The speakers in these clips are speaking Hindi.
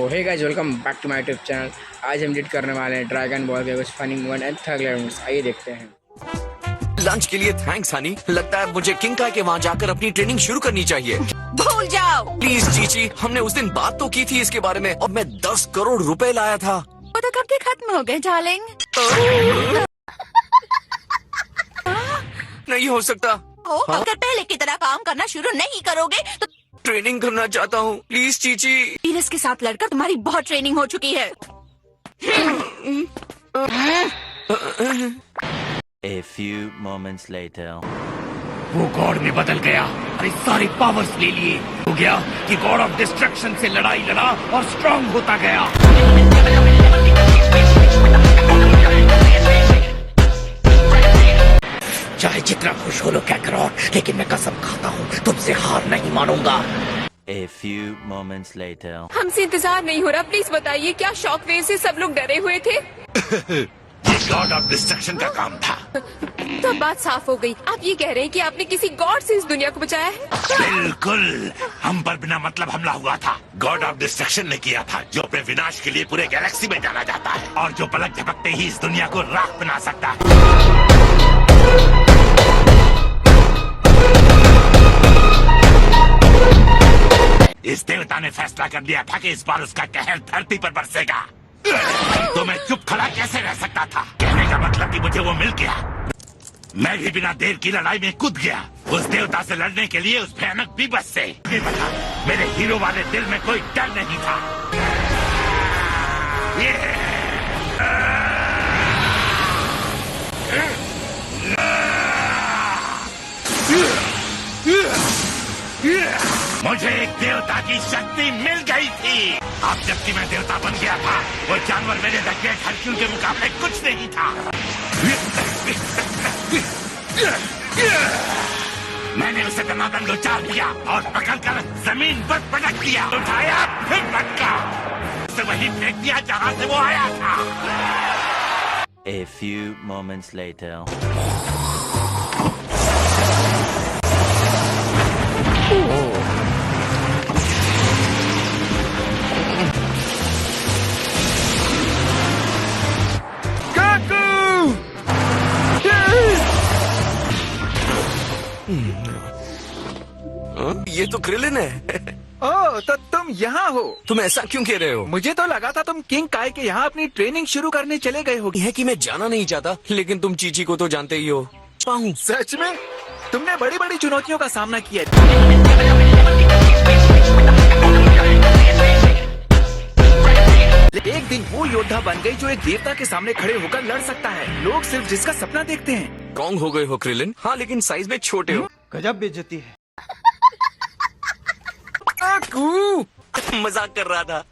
Hey guys, welcome back to my YouTube channel. आज हम एडिट करने वाले हैं ड्रैगन बॉल के कुछ funny moment and tug moments. आइए देखते हैं। लंच के लिए थैंक्स हनी। लगता है मुझे किंग काय के वहाँ जाकर अपनी ट्रेनिंग शुरू करनी चाहिए। भूल जाओ। प्लीज चीची, हमने उस दिन बात तो की थी इसके बारे में और मैं 10 करोड़ रुपए लाया था। वो तो कब के खत्म हो गए डार्लिंग। नहीं हो सकता। अगर पहले की तरह काम करना शुरू नहीं करोगे तो ट्रेनिंग करना चाहता हूँ, प्लीज चीची। वीनस के साथ लड़कर तुम्हारी बहुत ट्रेनिंग हो चुकी है। A few moments later. वो गॉड में बदल गया। अरे सारी पावर्स ले लिए। हो गया कि गॉड ऑफ डिस्ट्रक्शन से लड़ाई लड़ा और स्ट्रांग होता गया। चाहे जितना खुश हो लो कैकरॉट, लेकिन मैं कसम खाता हूँ तुमसे हार नहीं मानूंगा। A few moments later. हमसे इंतजार नहीं हो रहा, प्लीज बताइए क्या शॉक वेव से सब लोग डरे हुए थे? ये गॉड ऑफ डिस्ट्रक्शन का काम था। तो अब बात साफ हो गई। आप ये कह रहे हैं कि आपने किसी गॉड से इस दुनिया को बचाया है? बिल्कुल, हम पर बिना मतलब हमला हुआ था। गॉड ऑफ डिस्ट्रक्शन ने किया था, जो अपने विनाश के लिए पूरे गैलेक्सी में जाना जाता है और जो पलक झपकते ही इस दुनिया को राख बना सकता है। इस देवता ने फैसला कर लिया था कि इस बार उसका कहर धरती पर बरसेगा। तो मैं चुप खड़ा कैसे रह सकता था? कहने का मतलब कि मुझे वो मिल गया। मैं भी बिना देर की लड़ाई में कूद गया उस देवता से लड़ने के लिए, उस भयानक बीबस से। ये बता, मेरे हीरो वाले दिल में कोई डर नहीं था। मुझे एक देवता की शक्ति मिल गई थी। अब जबकि मैं देवता बन गया था, वो जानवर मेरे द ग्रेट हरक्यूल के मुकाबले कुछ नहीं था। मैंने उसे दनादन उचार दिया और पकड़कर जमीन पर पटक दिया। उठाया फिर पटका, उसे वहीं फेंक दिया जहाँ से वो आया था। A few moments later. ये तो क्रिलिन है। ओह, तो तुम यहाँ हो? तुम ऐसा क्यों कह रहे हो? मुझे तो लगा था तुम किंग काय के यहाँ अपनी ट्रेनिंग शुरू करने चले गए हो। है कि मैं जाना नहीं चाहता, लेकिन तुम चीची को तो जानते ही हो। पाऊं। सच में? तुमने बड़ी बड़ी चुनौतियों का सामना किया। एक दिन वो योद्धा बन गई जो एक देवता के सामने खड़े होकर लड़ सकता है। लोग सिर्फ जिसका सपना देखते हैं। स्ट्रॉन्ग हो गए हो क्रिलिन। हाँ, लेकिन साइज में छोटे हो। गजब बेइज्जती है। मजाक कर रहा था।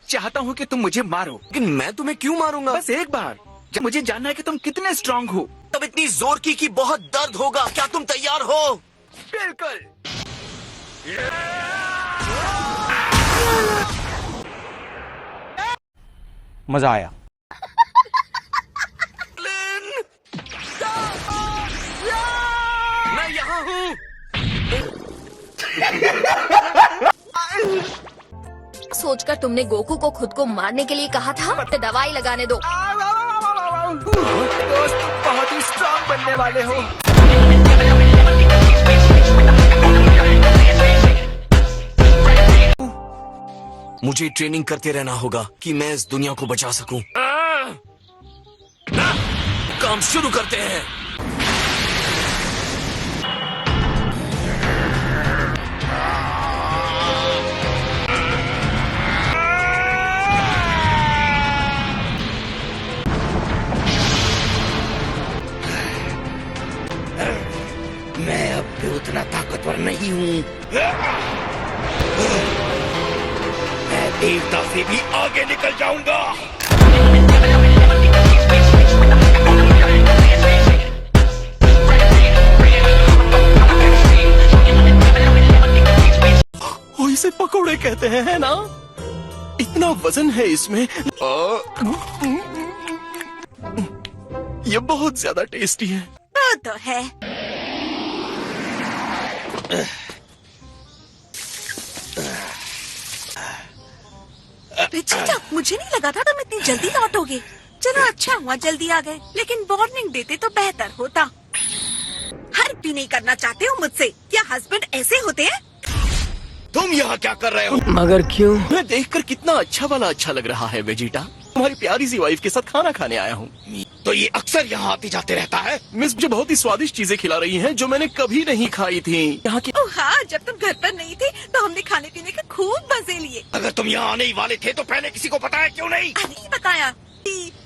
चाहता हूँ कि तुम मुझे मारो, लेकिन मैं तुम्हें क्यों मारूंगा? बस एक बार। जब मुझे जानना है कि तुम कितने स्ट्रांग हो। तब इतनी जोर की कि बहुत दर्द होगा। क्या तुम तैयार हो? बिल्कुल। मजा आया। मैं यहाँ हूँ। सोचकर तुमने गोकू को खुद को मारने के लिए कहा था? तो दवाई लगाने दो। दोस्त, तुम बहुत ही स्ट्रांग बनने वाले हो। मुझे ट्रेनिंग करते रहना होगा कि मैं इस दुनिया को बचा सकूं। काम शुरू करते हैं। मैं अब भी उतना ताकतवर नहीं हूँ। मैं देवता से भी आगे निकल जाऊंगा। ओ, इसे पकोड़े कहते हैं, है ना? इतना वजन है इसमें। ये बहुत ज्यादा टेस्टी है। वो तो है। बेटा, मुझे नहीं लगा था तुम इतनी जल्दी लौटोगे। चलो अच्छा हुआ जल्दी आ गए, लेकिन वार्निंग देते तो बेहतर होता। हर्ट भी नहीं करना चाहते हो मुझसे? क्या हस्बैंड ऐसे होते हैं? तुम यहाँ क्या कर रहे हो? मगर क्यों? मैं देखकर कितना अच्छा लग रहा है वेजिटा। तुम्हारी प्यारी सी वाइफ के साथ खाना खाने आया हूँ। तो ये अक्सर यहाँ आते जाते रहता है? मिस मुझे बहुत ही स्वादिष्ट चीजें खिला रही हैं जो मैंने कभी नहीं खाई थी। यहाँ की ओह हाँ, जब तुम घर पर नहीं थे तो हमने खाने पीने के खूब मजे लिए। अगर तुम यहाँ आने ही वाले थे तो पहले किसी को बताया क्यों नहीं? नहीं बताया।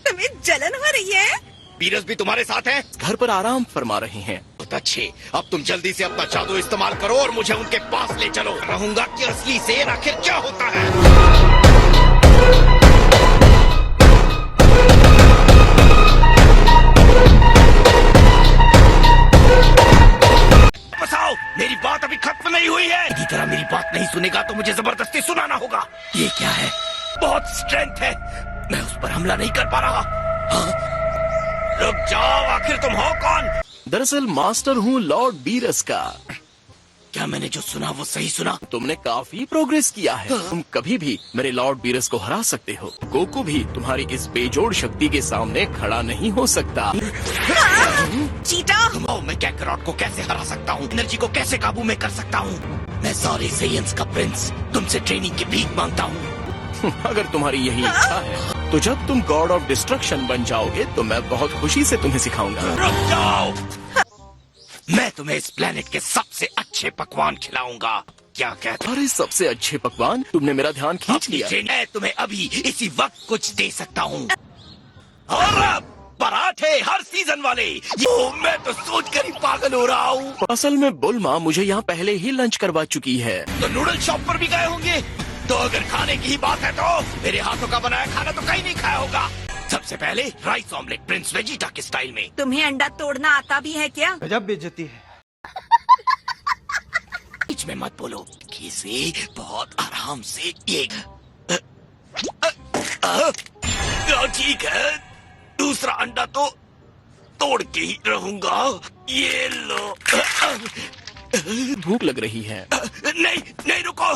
तुम्हें जलन हो रही है? पीरस भी तुम्हारे साथ है? घर पर आराम फरमा रहे हैं। बहुत अच्छे, अब तुम जल्दी से अपना जादू इस्तेमाल करो और मुझे उनके पास ले चलो। रहूंगा कि असली शेर आखिर क्या होता है। बसाओ, मेरी बात अभी खत्म नहीं हुई है। इसी तरह मेरी बात नहीं सुनेगा तो मुझे जबरदस्ती सुनाना होगा। ये क्या है? बहुत स्ट्रेंथ है, मैं उस पर हमला नहीं कर पा रहा। हाँ? रुक जाओ, आखिर तुम हो कौन? दरअसल मास्टर हूँ लॉर्ड बीरस का। क्या मैंने जो सुना वो सही सुना? तुमने काफी प्रोग्रेस किया है। तुम कभी भी मेरे लॉर्ड बीरस को हरा सकते हो। गोकू भी तुम्हारी इस बेजोड़ शक्ति के सामने खड़ा नहीं हो सकता। चीटा! मैं कैकरॉट को कैसे हरा सकता हूँ? एनर्जी को कैसे काबू में कर सकता हूँ? मैं सारे सेयंस का प्रिंस तुमसे ट्रेनिंग की भीख मांगता हूँ। अगर तुम्हारी यही इच्छा है तो जब तुम गॉड ऑफ डिस्ट्रक्शन बन जाओगे तो मैं बहुत खुशी से तुम्हें सिखाऊंगा। रुक जाओ, मैं तुम्हें इस प्लेनेट के सबसे अच्छे पकवान खिलाऊंगा। क्या कहते? अरे सबसे अच्छे पकवान? तुमने मेरा ध्यान खींच लिया। मैं तुम्हें अभी इसी वक्त कुछ दे सकता हूँ। और पराठे हर सीजन वाले। मैं तो सोचकर ही पागल हो रहा हूँ। असल में बुल्मा मुझे यहाँ पहले ही लंच करवा चुकी है। तो नूडल शॉप पर भी गए होंगे। तो अगर खाने की ही बात है तो मेरे हाथों का बनाया खाना तो कहीं नहीं खाया होगा। सबसे पहले राइस ऑमलेट प्रिंस वेजिटा के स्टाइल में। तुम्हें अंडा तोड़ना आता भी है क्या? गजब बेइज्जती है। बीच में मत बोलो। किसी बहुत आराम से एक ठीक है, दूसरा अंडा तो तोड़ के ही रहूंगा। ये लो। भूख लग रही है। नहीं नहीं, रुको।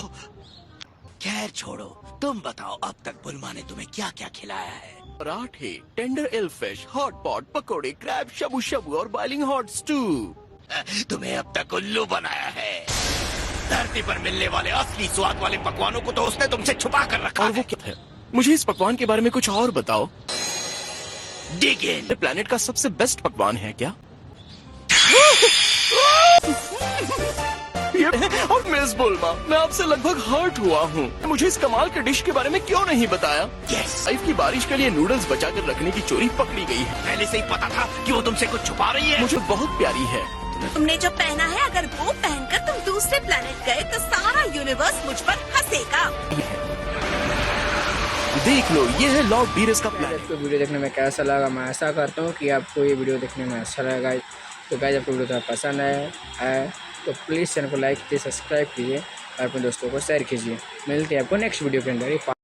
खैर छोड़ो, तुम बताओ अब तक बुल्मा ने तुम्हें क्या क्या खिलाया है? पराठे, tender L fish, hot pot, पकोड़े, क्रैब, शबू शबू और बॉइलिंग हॉट स्टू। तुम्हें अब तक उल्लू बनाया है। धरती पर मिलने वाले असली स्वाद वाले पकवानों को तो उसने तुमसे छुपा कर रखा है। और वो क्या है? मुझे इस पकवान के बारे में कुछ और बताओ। डिग इन। प्लेनेट का सबसे बेस्ट पकवान है क्या? और मिस बुल्मा, मैं आपसे लगभग हर्ट हुआ हूँ। मुझे इस कमाल के डिश के बारे में क्यों नहीं बताया? लाइफ की बारिश के लिए नूडल्स बचाकर रखने की चोरी पकड़ी गई है। पहले से ही पता था कि वो तुमसे कुछ छुपा रही है। मुझे बहुत प्यारी है। तुमने जो पहना है, अगर वो पहनकर तुम दूसरे प्लेनेट गए तो सारा यूनिवर्स मुझ पर हंसेगा। देख लो, ये है लॉर्ड बीरस का प्लान। आपको वीडियो देखने में कैसा लगा? मैं आशा करता हूँ कि आपको ये वीडियो देखने में अच्छा लगा। तो गाइस, आपको वीडियो पसंद आए तो प्लीज़ चैनल को लाइक कीजिए, सब्सक्राइब कीजिए और अपने दोस्तों को शेयर कीजिए। मिलते हैं आपको नेक्स्ट वीडियो के अंदर।